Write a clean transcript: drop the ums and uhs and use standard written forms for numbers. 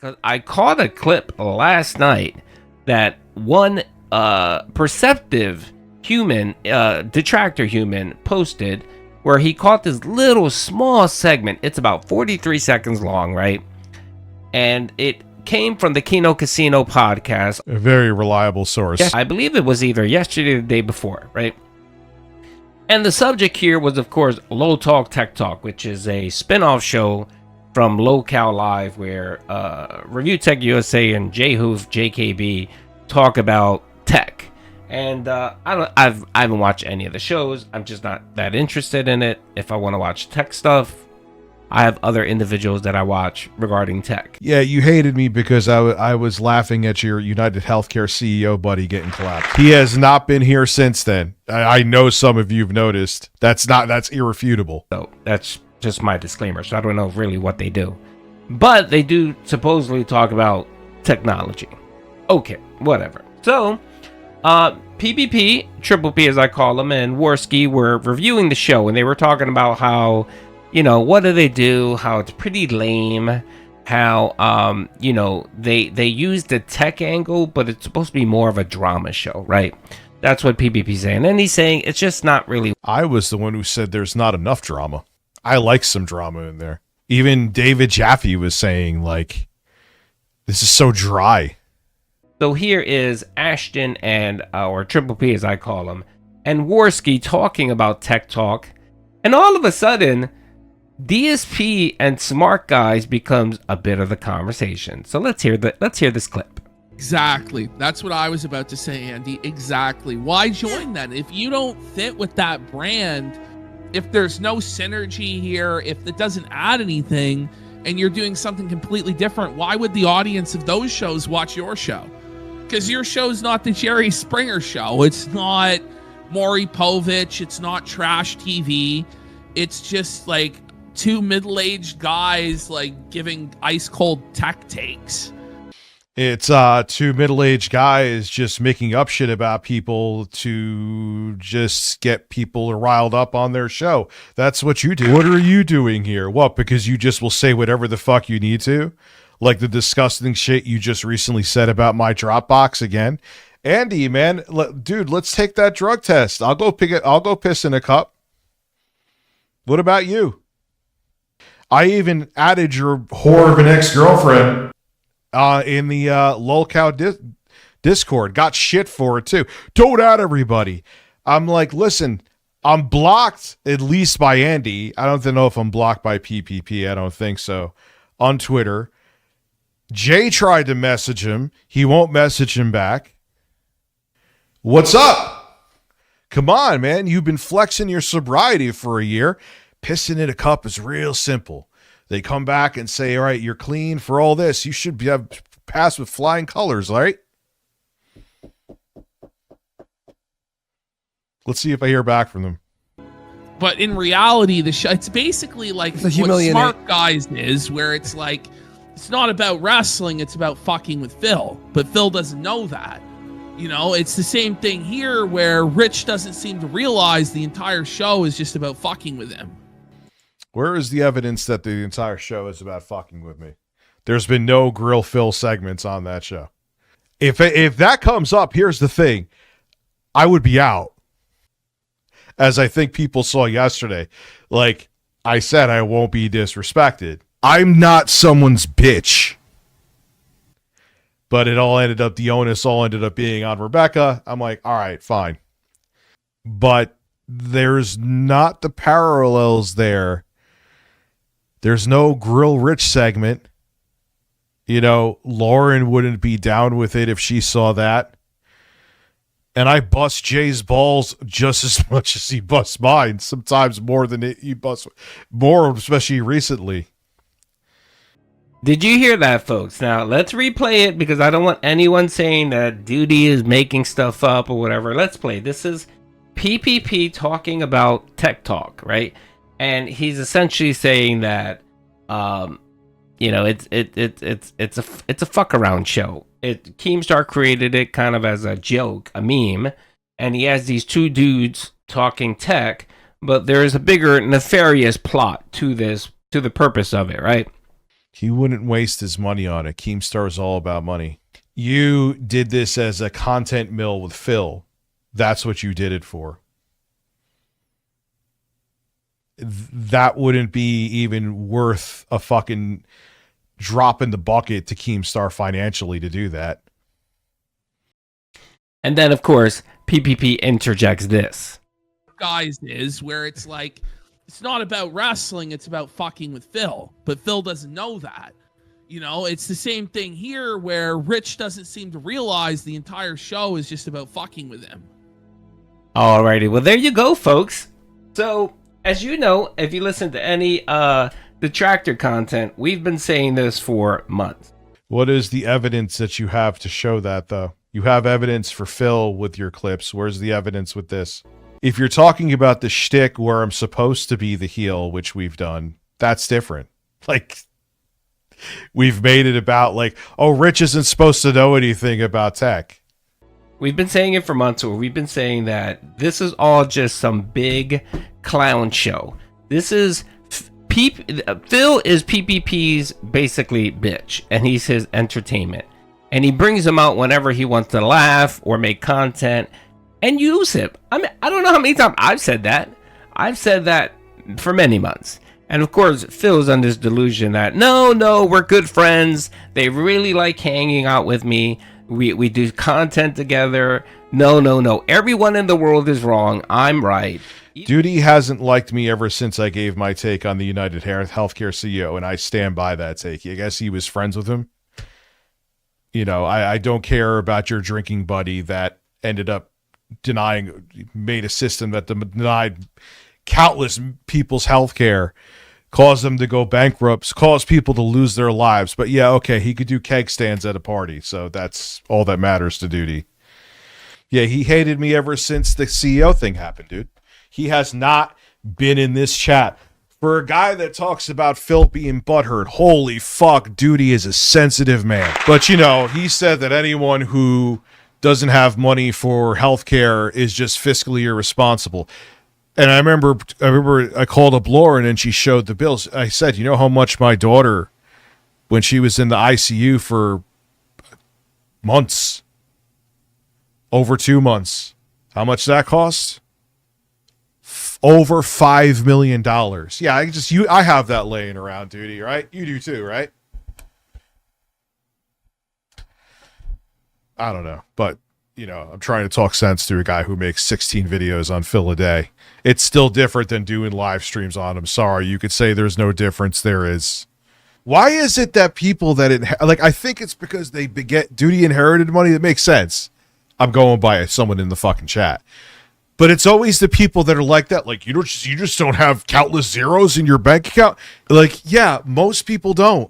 because I caught a clip last night that one perceptive human, detractor human, posted where he caught this little small segment. It's about 43 seconds long, right? And it came from the Kino Casino podcast. A very reliable source. Yes, I believe it was either yesterday or the day before, right? And the subject here was, of course, Low Talk Tech Talk, which is a spin-off show from Locale Live where Reviewtechusa and J-Hoof, JKB talk about tech. And I haven't watched any of the shows. I'm just not that interested in it. If I want to watch tech stuff, I have other individuals that I watch regarding tech. Yeah, you hated me because I was laughing at your United Healthcare CEO buddy getting clapped. He has not been here since then. I know some of you've noticed. That's irrefutable. So that's just my disclaimer. So I don't know really what they do. But they do supposedly talk about technology. Okay, whatever. So, PPP, Triple P as I call them, and Worski were reviewing the show, and they were talking about how, you know, what do they do, how it's pretty lame, how, you know, they use the tech angle, but it's supposed to be more of a drama show, right? That's what PPP's saying. And he's saying it's just not really. I was the one who said there's not enough drama. I like some drama in there. Even David Jaffe was saying, like, this is so dry. So here is Ashton and, or Triple P as I call him, and Worski talking about Tech Talk. And all of a sudden, DSP and Smart Guys becomes a bit of the conversation. So let's hear this clip. Exactly. That's what I was about to say, Andy. Exactly. Why join then? If you don't fit with that brand, if there's no synergy here, if it doesn't add anything, and you're doing something completely different, why would the audience of those shows watch your show? Because your show's not the Jerry Springer show. It's not Maury Povich. It's not trash TV. It's just like two middle-aged guys like giving ice-cold tech takes. It's two middle-aged guys just making up shit about people to just get people riled up on their show. That's what you do. What are you doing here? What, because you just will say whatever the fuck you need to? Like the disgusting shit you just recently said about my Dropbox again. Andy, man, dude, let's take that drug test. I'll go piss in a cup. What about you? I even added your whore of an ex-girlfriend in the Lolcow Discord. Got shit for it too. Don't add everybody. I'm like, listen, I'm blocked at least by Andy. I don't know if I'm blocked by PPP. I don't think so. On Twitter. Jay tried to message him. He won't message him back. What's up? Come on, man. You've been flexing your sobriety for a year. Pissing in a cup is real simple. They come back and say, all right, you're clean for all this. You should have passed with flying colors, all right? Let's see if I hear back from them. But in reality, the show, it's basically like what Smart Guys is, where it's like, it's not about wrestling, it's about fucking with Phil. But Phil doesn't know that. You know, it's the same thing here where Rich doesn't seem to realize the entire show is just about fucking with him. Where is the evidence that the entire show is about fucking with me? There's been no Grill Phil segments on that show. If that comes up, here's the thing. I would be out. As I think people saw yesterday. Like I said, I won't be disrespected. I'm not someone's bitch. But the onus all ended up being on Rebecca. I'm like, all right, fine. But there's not the parallels there. There's no Grill Rich segment. You know, Lauren wouldn't be down with it if she saw that. And I bust Jay's balls just as much as he busts mine. Sometimes more than he busts more, especially recently. Did you hear that, folks? Now, let's replay it because I don't want anyone saying that Duty is making stuff up or whatever. Let's play. This is PPP talking about Tech Talk, right? And he's essentially saying that, you know, it's a fuck around show. Keemstar created it kind of as a joke, a meme, and he has these two dudes talking tech, but there is a bigger nefarious plot to this, to the purpose of it, right? He wouldn't waste his money on it. Keemstar is all about money. You did this as a content mill with Phil. That's what you did it for. That wouldn't be even worth a fucking drop in the bucket to Keemstar financially to do that. And then, of course, PPP interjects this. Guys is where it's like, it's not about wrestling, it's about fucking with Phil. But Phil doesn't know that. You know, it's the same thing here where Rich doesn't seem to realize the entire show is just about fucking with him. Alrighty, well, there you go, folks. So, as you know, if you listen to any detractor content, we've been saying this for months. What is the evidence that you have to show that, though? You have evidence for Phil with your clips. Where's the evidence with this? If you're talking about the shtick where I'm supposed to be the heel, which we've done, that's different. Like, we've made it about, like, oh, Rich isn't supposed to know anything about tech. We've been saying it for months, or we've been saying that this is all just some big clown show. This is Phil is PPP's basically bitch, and he's his entertainment. And he brings him out whenever he wants to laugh or make content and use him. I mean, I don't know how many times I've said that. I've said that for many months. And of course, Phil's on this delusion that, no, we're good friends. They really like hanging out with me. We do content together. No. Everyone in the world is wrong. I'm right. Duty hasn't liked me ever since I gave my take on the United Healthcare CEO, and I stand by that take. I guess he was friends with him. You know, I don't care about your drinking buddy that ended up made a system that denied countless people's health care, caused them to go bankrupt, caused people to lose their lives. But yeah, okay, he could do keg stands at a party, so that's all that matters to Duty. Yeah, he hated me ever since the CEO thing happened, dude. He has not been in this chat. For a guy that talks about Phil being butthurt, holy fuck, Duty is a sensitive man. But, you know, he said that anyone who doesn't have money for healthcare is just fiscally irresponsible. And I remember I called up Lauren and she showed the bills. I said, you know how much my daughter, when she was in the ICU for months, over 2 months, how much that cost? Over $5 million. Yeah, I have that laying around, Duty, right? You do too, right? I don't know, but you know, I'm trying to talk sense to a guy who makes 16 videos on Phil a day. It's still different than doing live streams on him. Sorry, you could say there's no difference. There is. Why is it that people that I think it's because they beget Duty inherited money? That makes sense. I'm going by someone in the fucking chat. But it's always the people that are like that. Like, you just don't have countless zeros in your bank account. Like, yeah, most people don't.